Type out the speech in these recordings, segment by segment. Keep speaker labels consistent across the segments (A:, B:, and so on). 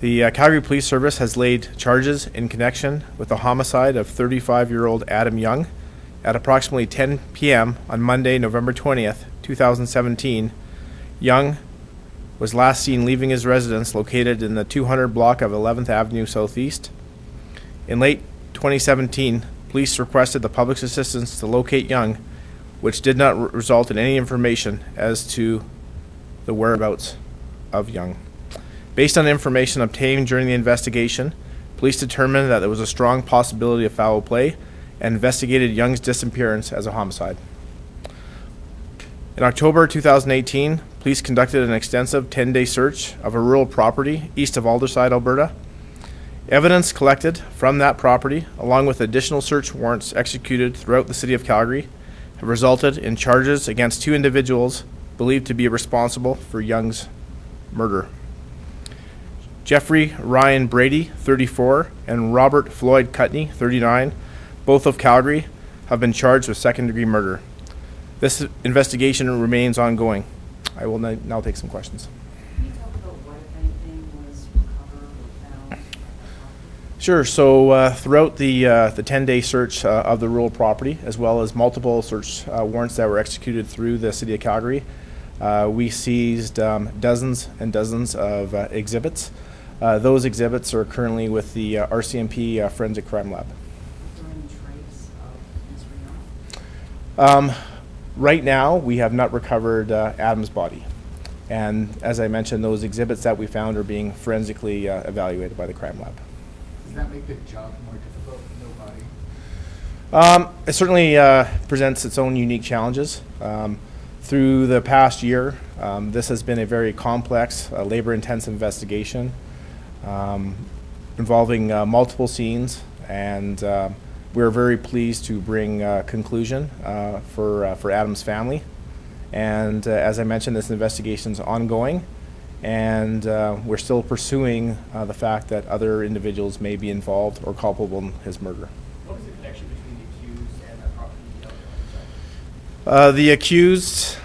A: The Calgary Police Service has laid charges in connection with the homicide of 35-year-old Adam Young at approximately 10 p.m. on Monday, November 20th, 2017. Young was last seen leaving his residence located in the 200 block of 11th Avenue Southeast. In late 2017, police requested the public's assistance to locate Young, which did not result in any information as to the whereabouts of Young. Based on information obtained during the investigation, police determined that there was a strong possibility of foul play and investigated Young's disappearance as a homicide. In October 2018, police conducted an extensive 10-day search of a rural property east of Aldersyde, Alberta. Evidence collected from that property, along with additional search warrants executed throughout the city of Calgary, have resulted in charges against two individuals believed to be responsible for Young's murder. Jeffrey Ryan Brady, 34, and Robert Floyd Cutney, 39, both of Calgary, have been charged with second-degree murder. This investigation remains ongoing. I will now take some questions.
B: Can you talk about what, if anything, was recovered or found?
A: Sure. So throughout the 10-day search of the rural property, as well as multiple search warrants that were executed through the city of Calgary, we seized dozens and dozens of exhibits. Those exhibits are currently with the RCMP Forensic Crime Lab.
B: Was there any trace of Mr. Young?
A: Right now, we have not recovered Adam's body. And as I mentioned, those exhibits that we found are being forensically evaluated by the crime lab.
C: Does that make the job more difficult with no body?
A: It certainly presents its own unique challenges. Through the past year, this has been a very complex, labor-intensive investigation involving multiple scenes, and we're very pleased to bring conclusion for Adam's family. And as I mentioned, this investigation is ongoing, and we're still pursuing the fact that other individuals may be involved or culpable in his murder.
D: What is the connection between the accused and that property?
A: The accused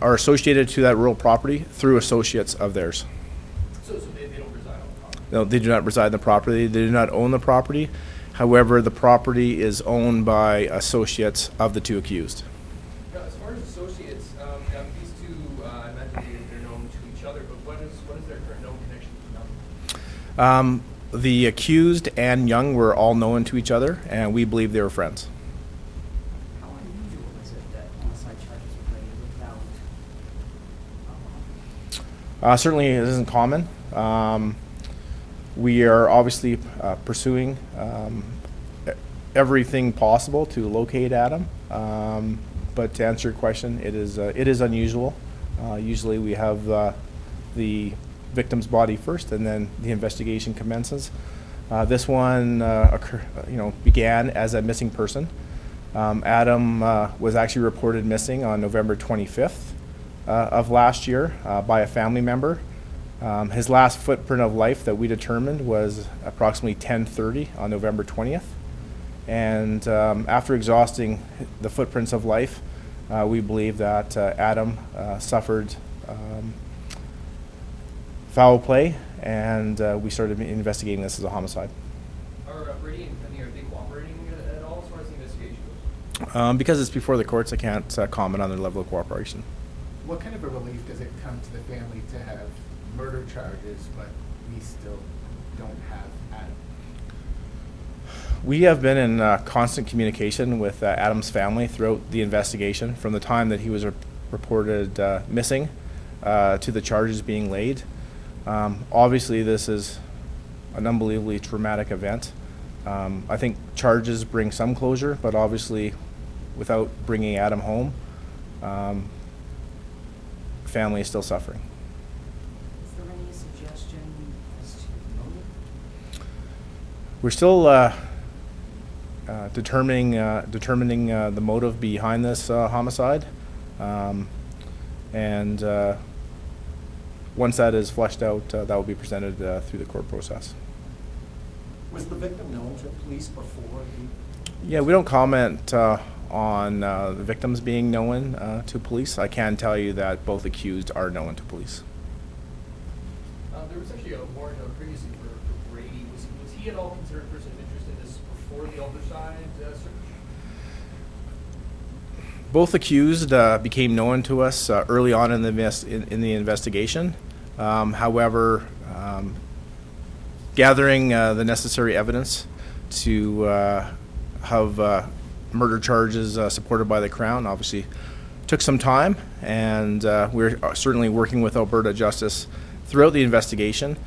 A: are associated to that rural property through associates of theirs.
D: So they don't reside on the property?
A: No, they do not reside in the property. They do not own the property. However, the property is owned by associates of the two accused.
D: Now, as far as associates, these two, I imagine they're known to each other, but what is their current known connection to Young?
A: The accused and Young were all known to each other, and we believe they were friends.
B: How unusual is it that homicide charges were laid without?
A: Certainly, it isn't common. We are obviously pursuing everything possible to locate Adam. But to answer your question, it is unusual. Usually, we have the victim's body first, and then the investigation commences. This one began as a missing person. Adam was actually reported missing on November 25th of last year by a family member. His last footprint of life that we determined was approximately 10:30 on November 20th. And after exhausting the footprints of life, we believe that Adam suffered foul play, and we started investigating this as a homicide.
D: Are Brady and Penny, are they cooperating at all as far as the investigation goes?
A: Because it's before the courts, I can't comment on their level of cooperation.
C: What kind of a relief does it come to the family to have murder charges, but we still don't have Adam?
A: We have been in constant communication with Adam's family throughout the investigation, from the time that he was reported missing to the charges being laid. Obviously, this is an unbelievably traumatic event. I think charges bring some closure, but obviously, without bringing Adam home, family is still suffering.
B: Is there any suggestion as to motive?
A: We're still determining the motive behind this homicide, and once that is fleshed out, that will be presented through the court process.
E: Was the victim known to police before the...
A: Yeah, we don't comment on the victims being known to police. I can tell you that both accused are known to police.
D: There was actually a warrant out previously for Brady. Was he at all considered a person of interest in this before the Aldersyde search?
A: Both accused became known to us early on in the investigation. However, gathering the necessary evidence to have murder charges supported by the Crown obviously took some time, and we're certainly working with Alberta Justice throughout the investigation,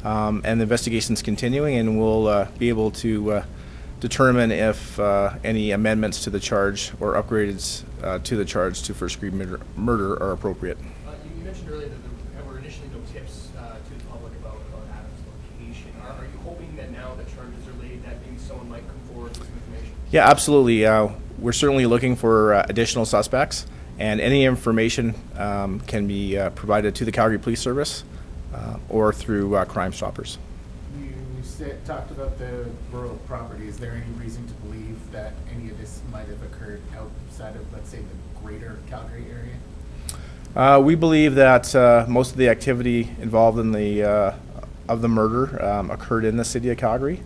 A: and the investigation's continuing, and we'll be able to determine if any amendments to the charge or upgrades to the charge to first-degree murder are appropriate.
D: You mentioned earlier that there were initially no tips to the public about Adam's location. Are you hoping that now that charges are laid, that maybe someone might come forward with some information?
A: Yeah, absolutely. We're certainly looking for additional suspects, and any information can be provided to the Calgary Police Service or through Crime Stoppers.
C: You talked about the rural property. Is there any reason to believe that any of this might have occurred outside of, let's say, the greater Calgary area?
A: We believe that most of the activity involved in the murder occurred in the city of Calgary.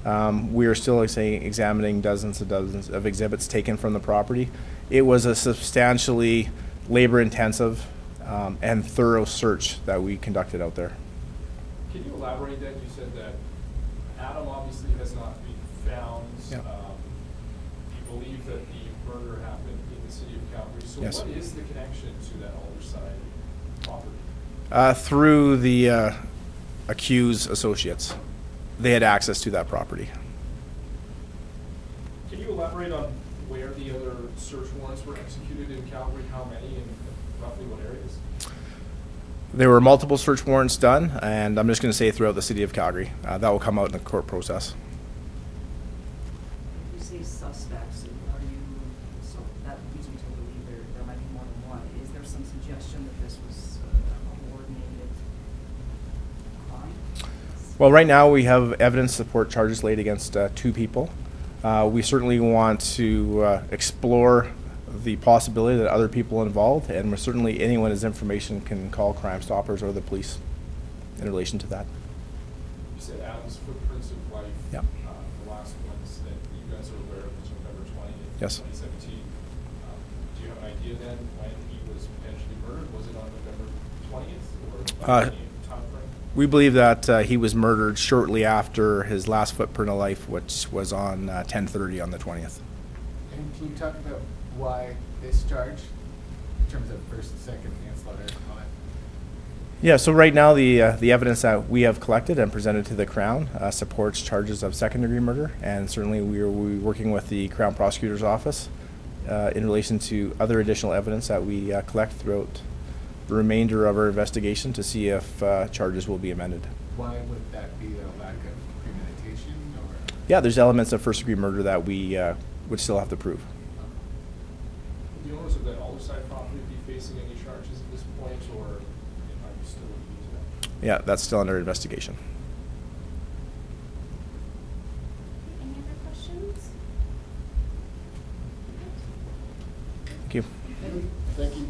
A: We are still, examining dozens of exhibits taken from the property. It was a substantially labor-intensive and thorough search that we conducted out there.
F: Can you elaborate that? You said that Adam obviously has not been found.
A: Yeah.
F: You believe that the murder happened in the city of Calgary. So
A: Yes.
F: what is the connection to that Aldersyde property?
A: Through the accused associates. They had access to that property.
F: Can you elaborate on where the other search warrants were executed in Calgary? How many and roughly what areas?
A: There were multiple search warrants done, and I'm just going to say throughout the city of Calgary. That will come out in the court process.
B: If you say suspects, are you, so that leads me to believe there might be more than one. Is there some suggestion that this was a coordinated crime?
A: Well, right now we have evidence to support charges laid against 2 people. We certainly want to explore the possibility that other people involved, and certainly anyone has information can call Crime Stoppers or the police in relation to that.
F: You said Adam's footprints of life.
A: Yeah.
F: The last ones that you guys are aware of was November 20th,
A: Yes.
F: 2017. Do you have an idea then when he was potentially murdered? Was it on November 20th or any time frame?
A: We believe that he was murdered shortly after his last footprint of life, which was on 10:30 on the 20th.
C: And can you talk about why this charge, in terms of first, second manslaughter, and all that?
A: Yeah, so right now the evidence that we have collected and presented to the Crown supports charges of second-degree murder, and certainly we're working with the Crown Prosecutor's Office in relation to other additional evidence that we collect throughout the remainder of our investigation to see if charges will be amended.
C: Why would that be a lack of premeditation, or?
A: Yeah, there's elements of first-degree murder that we would still have to prove.
F: Would the owners of that Aldersyde property be facing any charges at this point, or are you still looking into that?
A: Yeah, that's still under investigation.
G: Any other questions?
A: Thank you.
E: Thank you.